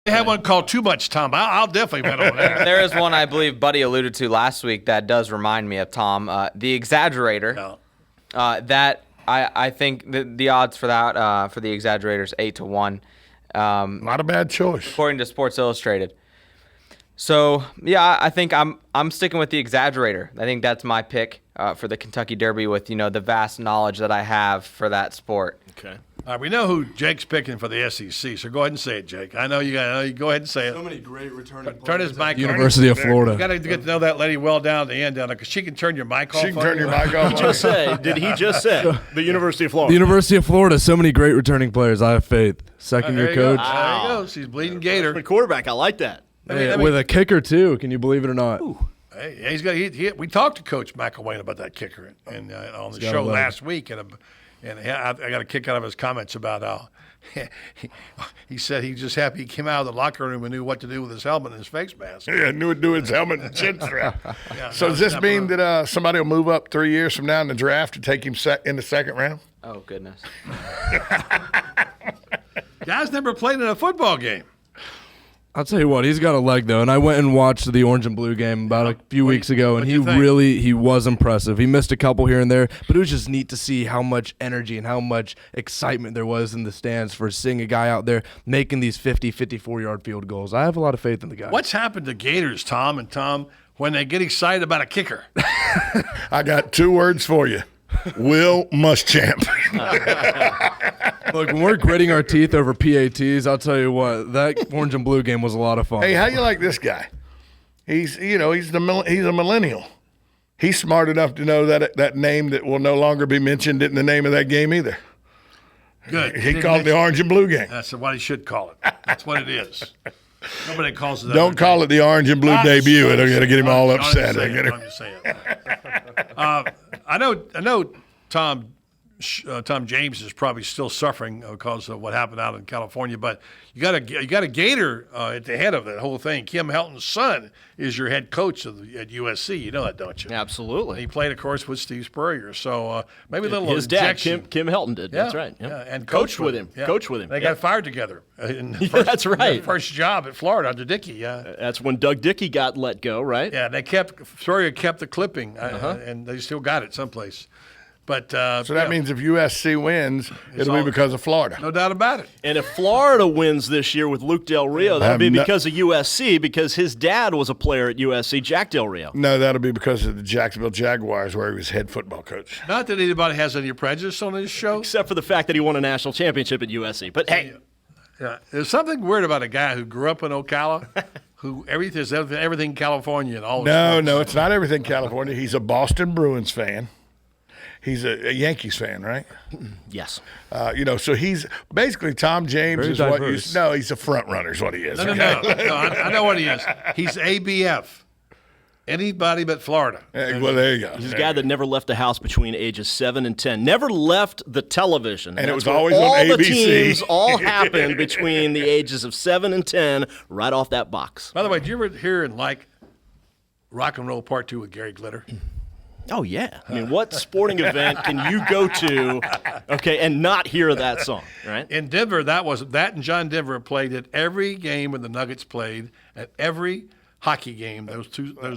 They have one called Too Much Tom. I'll definitely bet on that. There is one I believe Buddy alluded to last week that does remind me of Tom, the Exaggerator. No. That I think the odds for that for the Exaggerator is 8-1. Not a bad choice. According to Sports Illustrated. So yeah, I think I'm sticking with the Exaggerator. I think that's my pick for the Kentucky Derby with the vast knowledge that I have for that sport. Okay. All right, we know who Jake's picking for the SEC, so go ahead and say it, Jake. I know you got. You go ahead and say it. So many great returning players. Turn his mic. University of You Florida. got to get to know that lady well down at the end down there, because she can turn your mic off. She can turn your mic off. Did he just say the University of Florida? The University of Florida, so many great returning players. I have faith. Second There year you go. coach. There you go. She's bleeding Gator. The quarterback. I like that. Hey, with a kicker too. Can you believe it or not? Hey, he's got. We talked to Coach McElwain about that kicker and on the show last week, and I got a kick out of his comments about how he said he's just happy he came out of the locker room and knew what to do with his helmet and his face mask. Yeah, knew it do his helmet and chin strap. So no, does this not mean wrong. that somebody will move up 3 years from now in the draft to take him in the second round? Oh goodness. Guy's never played in a football game. I'll tell you what, he's got a leg though, and I went and watched the Orange and Blue game about a few weeks ago, and he was impressive. He missed a couple here and there, but it was just neat to see how much energy and how much excitement there was in the stands for seeing a guy out there making these 50, 54-yard field goals. I have a lot of faith in the guy. What's happened to Gators, Tom, when they get excited about a kicker? I got 2 words for you. Will Muschamp. Look, when we're gritting our teeth over PATs, I'll tell you what, that Orange and Blue game was a lot of fun. Hey, how you like this guy? He's a millennial. He's smart enough to know that name that will no longer be mentioned in the name of that game either. Good. He called it the Orange and Blue game. That's what he should call it. That's what it is. Nobody calls it that. Don't call it the Orange and Blue debut. It'll get him all upset. I'm just saying. I know Tom James is probably still suffering because of what happened out in California, but you got a Gator at the head of that whole thing. Kim Helton's son is your head coach at USC. You know that, don't you? Absolutely. He played, of course, with Steve Spurrier. So maybe a little His dad, injection. Kim Helton, did. Yeah, That's right. Yep. yeah, and coached with him. Yeah. Coached with him. They Yep. got fired together. That's right. First job at Florida under Dickey. Yeah. That's when Doug Dickey got let go, right? Yeah, Spurrier kept the clipping, and they still got it someplace. But So that means if USC wins, it'll be because of Florida. no doubt about it. And if Florida wins this year with Luke Del Rio, that'll be I'm not- because of USC, because his dad was a player at USC, Jack Del Rio. No, that'll be because of the Jacksonville Jaguars, where he was head football coach. Not that anybody has any prejudice on this show. Except for the fact that he won a national championship at USC. But hey, Yeah, there's something weird about a guy who grew up in Ocala, who everything California and all. No, it's not everything California. He's a Boston Bruins fan. He's a Yankees fan, right? yes. So he's basically Tom James Very is what you. diverse. No, he's a front runner is what he is. No. I know what he is. He's ABF. Anybody but Florida. Well, there you go. He's a guy that never left the house between ages 7 and 10. Never left the television. And it That's was where always on all the ABC. teams all happened between the ages of 7 and 10, right off that box. By the way, did you ever hear and like Rock and Roll Part 2 with Gary Glitter? Oh, yeah. I mean, what sporting event can you go to, and not hear that song, right? In Denver, that and John Denver played at every game when the Nuggets played, at every hockey game those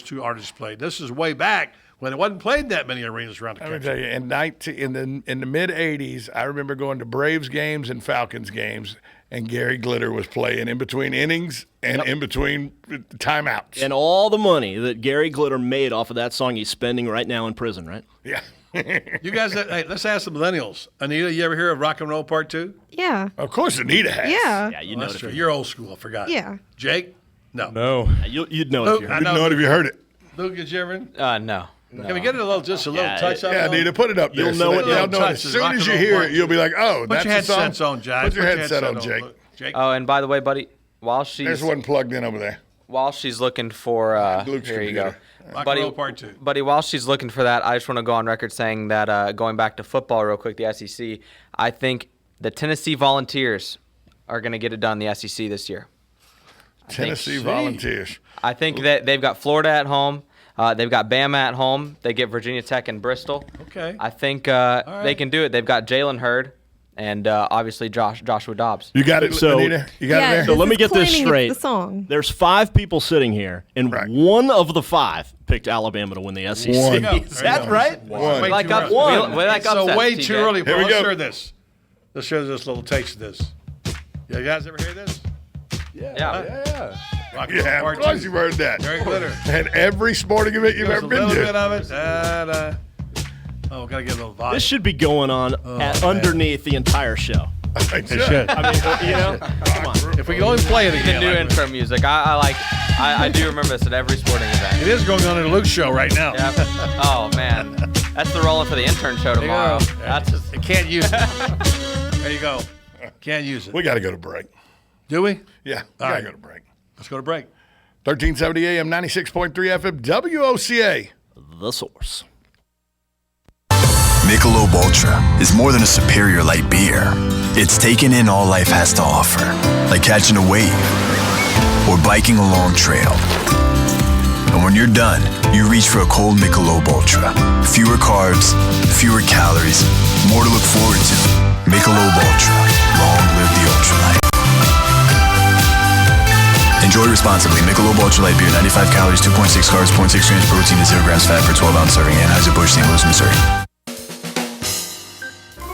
two artists played. This is way back when it wasn't played in that many arenas around the Let me country. tell you, in the mid '80s, I remember going to Braves games and Falcons games, and Gary Glitter was playing in between innings and in between timeouts. And all the money that Gary Glitter made off of that song he's spending right now in prison, right? Yeah. You guys, hey, let's ask the millennials. Anita, you ever hear of Rock and Roll Part 2? Yeah. Of course, Anita has. Yeah. Yeah, you Well, know that's it. true. If You're old school. I forgot. Yeah. Jake? No. No. you'd know it if you I heard You know. know it if you heard it. Luke, did you ever? No. Can we get it just a little Yeah, touch of it? Yeah, Anita, put it up there. You'll know that it. they'll know it. Touch As is soon Rock as and you Roll hear Part it, you'll be like, oh, Put that's your the song. headsets on, Jai. Put your headset on, Jake. Luke. Jake? Oh, and by the way, buddy, There's one plugged in over there. while she's looking for Luke's here you go. computer. Rock and Buddy, Roll Part 2. Buddy, while she's looking for that, I just want to go on record saying that going back to football real quick, the SEC, I think the Tennessee Volunteers are going to get it done in the SEC this year. Tennessee Volunteers. I think that they've got Florida at home. They've got Bama at home. They get Virginia Tech and Bristol. Okay. I think they can do it. They've got Jalen Hurd. and obviously Joshua Dobbs. You got it, So- Anita? You got it there? So let me get this claiming it's straight. the song. There's 5 people sitting here, and Right. one of the 5 picked Alabama to win the SEC. One. Is that right? One. Way Like too up, early. one. We like So upsets, way TJ. too early. Here we Let's go. hear this. Let's hear this little taste of this. You guys ever hear this? Yeah. Rock and roll Yeah, part of course two. you've heard that. Gary Glitter. And every sporting event you've There's ever a been little to. bit of it. Oh, gotta get a little volume. This should be going on underneath the entire show. It should. I mean, you know, come on. If we can only play it The again. new like intro music. I do remember this at every sporting event. it is going on in Luke's show right now. Yep. Oh man, that's the rolling for the intern show There you tomorrow. go. That's just, You can't use it. There you go. Can't use it. We got to go to break. Do we? Yeah, we got All to right. go to break. Let's go to break. 1370 AM, 96.3 FM, WOCA. The Source. Michelob Ultra is more than a superior light beer. It's taken in all life has to offer, like catching a wave or biking a long trail. And when you're done, you reach for a cold Michelob Ultra. Fewer carbs, fewer calories, more to look forward to. Michelob Ultra. Long live the ultralight. Enjoy responsibly. Michelob Ultralight Beer, 95 calories, 2.6 carbs, 0.6 grams of protein, and 0 grams fat per 12-ounce serving. Anheuser-Busch, St. Louis, Missouri.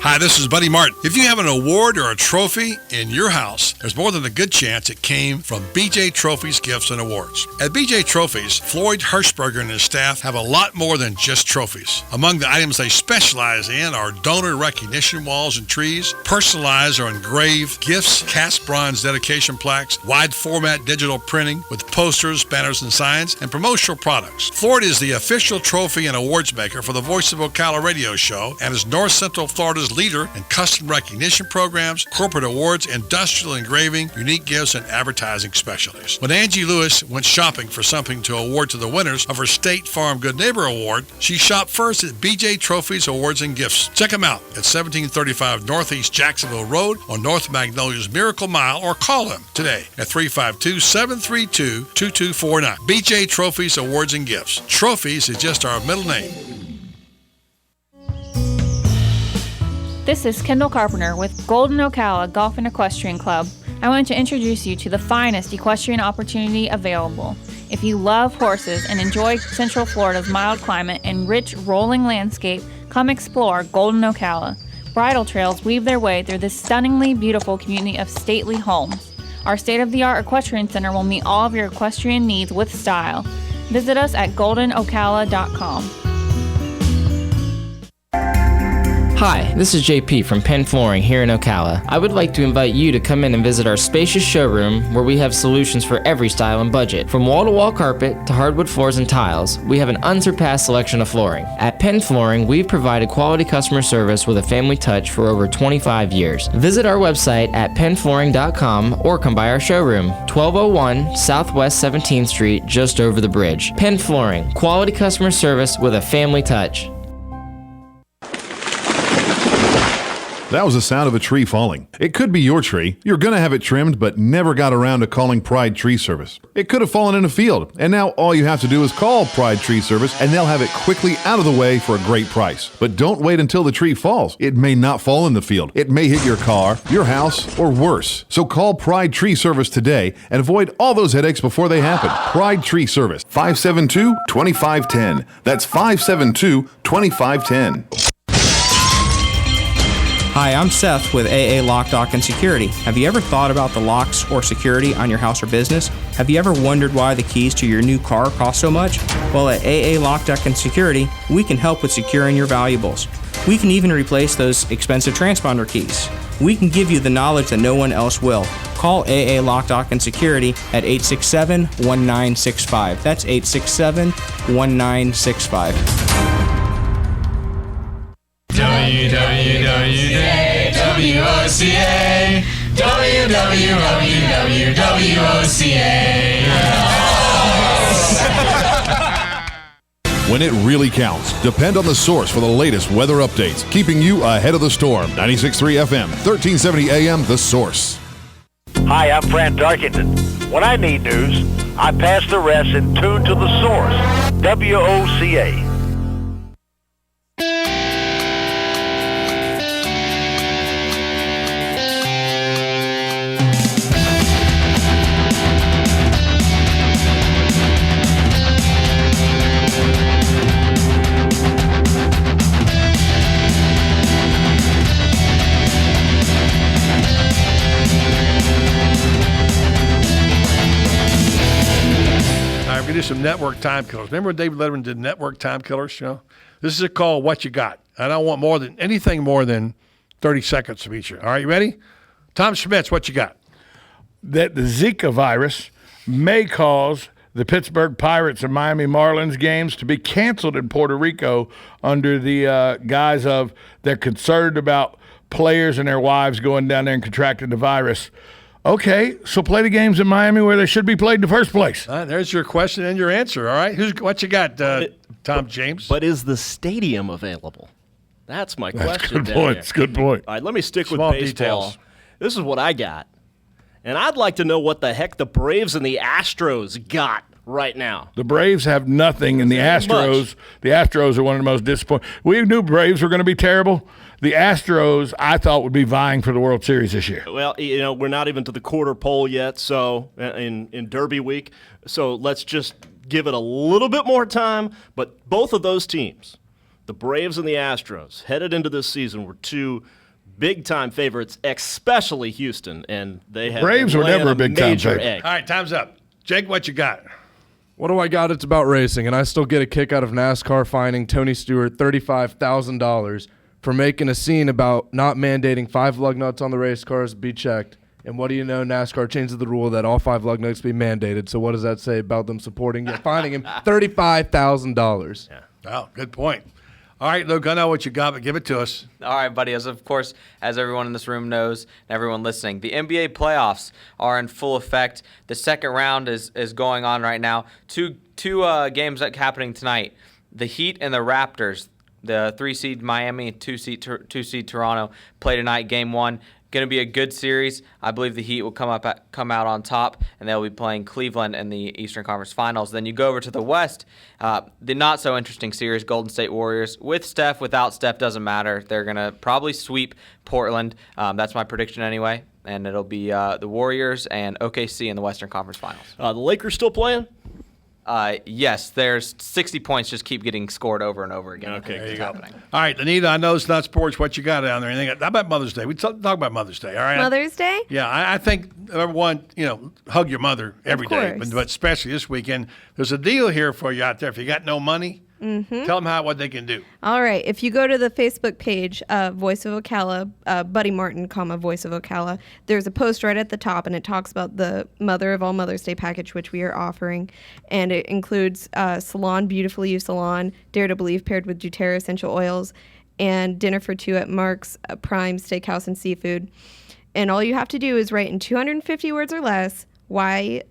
Hi, this is Buddy Martin. If you have an award or a trophy in your house, there's more than a good chance it came from BJ Trophies Gifts and Awards. At BJ Trophies, Floyd Hirschberger and his staff have a lot more than just trophies. Among the items they specialize in are donor recognition walls and trees, personalized or engraved gifts, cast bronze dedication plaques, wide format digital printing with posters, banners, and signs, and promotional products. Floyd is the official trophy and awards maker for the Voice of Ocala radio show and is North Central Florida's leader in custom recognition programs, corporate awards, industrial engraving, unique gifts, and advertising specialties. When Angie Lewis went shopping for something to award to the winners of her State Farm Good Neighbor Award, she shopped first at BJ Trophies Awards and Gifts. Check them out at 1735 Northeast Jacksonville Road on North Magnolia's Miracle Mile, or call them today at 352-732-2249. BJ Trophies Awards and Gifts. Trophies is just our middle name. This is Kendall Carpenter with Golden Ocala Golf and Equestrian Club. I want to introduce you to the finest equestrian opportunity available. If you love horses and enjoy Central Florida's mild climate and rich rolling landscape, come explore Golden Ocala. Bridle trails weave their way through this stunningly beautiful community of stately homes. Our state-of-the-art equestrian center will meet all of your equestrian needs with style. Visit us at goldenocala.com. Hi, this is JP from Penn Flooring here in Ocala. I would like to invite you to come in and visit our spacious showroom where we have solutions for every style and budget. From wall-to-wall carpet to hardwood floors and tiles, we have an unsurpassed selection of flooring. At Penn Flooring, we've provided quality customer service with a family touch for over 25 years. Visit our website at pennflooring.com or come by our showroom, 1201 Southwest 17th Street, just over the bridge. Penn Flooring, quality customer service with a family touch. That was the sound of a tree falling. It could be your tree. You're going to have it trimmed, but never got around to calling Pride Tree Service. It could have fallen in a field, and now all you have to do is call Pride Tree Service, and they'll have it quickly out of the way for a great price. But don't wait until the tree falls. It may not fall in the field. It may hit your car, your house, or worse. So call Pride Tree Service today and avoid all those headaches before they happen. Pride Tree Service, 572-2510. That's 572-2510. Hi, I'm Seth with AA Lock, Dock, and Security. Have you ever thought about the locks or security on your house or business? Have you ever wondered why the keys to your new car cost so much? Well, at AA Lock, Dock, and Security, we can help with securing your valuables. We can even replace those expensive transponder keys. We can give you the knowledge that no one else will. Call AA Lock, Dock, and Security at 867-1965. That's 867-1965. WWOCA, When it really counts, depend on The Source for the latest weather updates, keeping you ahead of the storm. 96.3 FM, 1370 AM, The Source. Hi, I'm Fran Darkington. When I need news, I pass the rest and tune to The Source, WOCA. do some network time killers. Remember when David Letterman did network time killers? You know, this is a call. What you got? I don't want anything more than 30 seconds of each. All right, you ready? Tom Schmitz, what you got? That the Zika virus may cause the Pittsburgh Pirates and Miami Marlins games to be canceled in Puerto Rico under the guise of they're concerned about players and their wives going down there and contracting the virus. Okay, so play the games in Miami where they should be played in the first place. All right, there's your question and your answer. All right, what you got, Tom James? But is the stadium available? That's my question. That's a good down point. there. It's a good point. All right, let me stick Small with baseball. details. This is what I got. And I'd like to know what the heck the Braves and the Astros got right now. The Braves have nothing, and the Astros are one of the most disappointing. We knew Braves were going to be terrible. The Astros, I thought, would be vying for the World Series this year. Well, we're not even to the quarter pole yet, so in Derby week. So let's just give it a little bit more time. But both of those teams, the Braves and the Astros, headed into this season were two big-time favorites, especially Houston, and they have Braves were never a big-time favorite. All right, time's up. Jake, what you got? What do I got? It's about racing, and I still get a kick out of NASCAR fining Tony Stewart $35,000 for making a scene about not mandating 5 lug nuts on the race cars be checked. And what do you know? NASCAR changes the rule that all 5 lug nuts be mandated. So what does that say about them supporting fining him $35,000? Yeah. Oh, good point. All right, Luke, I know what you got, but give it to us. All right, buddy. As everyone in this room knows, and everyone listening, the NBA playoffs are in full effect. The second round is going on right now. Two games happening tonight. The Heat and the Raptors. The 3-seed Miami and 2-seed Toronto play tonight. Game 1. Going to be a good series. I believe the Heat will come out on top, and they'll be playing Cleveland in the Eastern Conference Finals. Then you go over to the West, the not-so-interesting series, Golden State Warriors. With Steph, without Steph, doesn't matter. They're going to probably sweep Portland. That's my prediction anyway, and it'll be the Warriors and OKC in the Western Conference Finals. The Lakers still playing? Yes, there's 60 points just keep getting scored over and over again. Okay, it's happening. All right, Anita, I know it's not sports. What you got down there? Anything? How about Mother's Day? We talk about Mother's Day, all right? Mother's Day? Yeah, I think everyone, hug your mother every day, course. but especially this weekend. There's a deal here for you out there. If you got no money, tell them what they can do. All right. If you go to the Facebook page, Voice of Ocala, Buddy Martin, Voice of Ocala, there's a post right at the top, and it talks about the Mother of All Mother's Day package, which we are offering. And it includes Salon, Beautifully You Salon, Dare to Believe paired with doTERRA essential oils, and dinner for 2 at Mark's Prime Steakhouse and Seafood. And all you have to do is write in 250 words or less why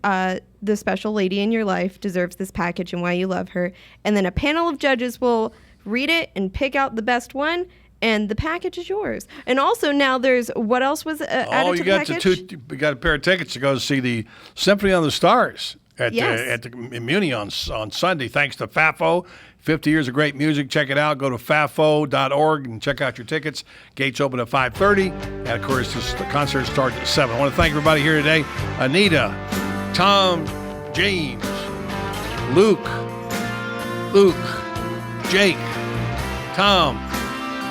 the special lady in your life deserves this package and why you love her. And then a panel of judges will read it and pick out the best one, and the package is yours. And also now there's, what else was added to the package? You got a pair of tickets to go see the Symphony on the Stars at Yes. in Muni on Sunday, thanks to FAFO. 50 years of great music. Check it out. Go to fafo.org and check out your tickets. Gates open at 5:30. And, of course, the concert starts at 7. I want to thank everybody here today. Anita, Tom, James, Luke, Jake, Tom.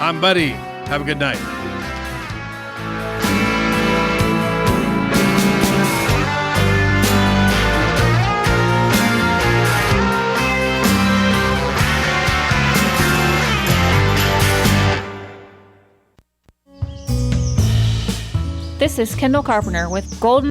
I'm Buddy. Have a good night. This is Kendall Carpenter with Golden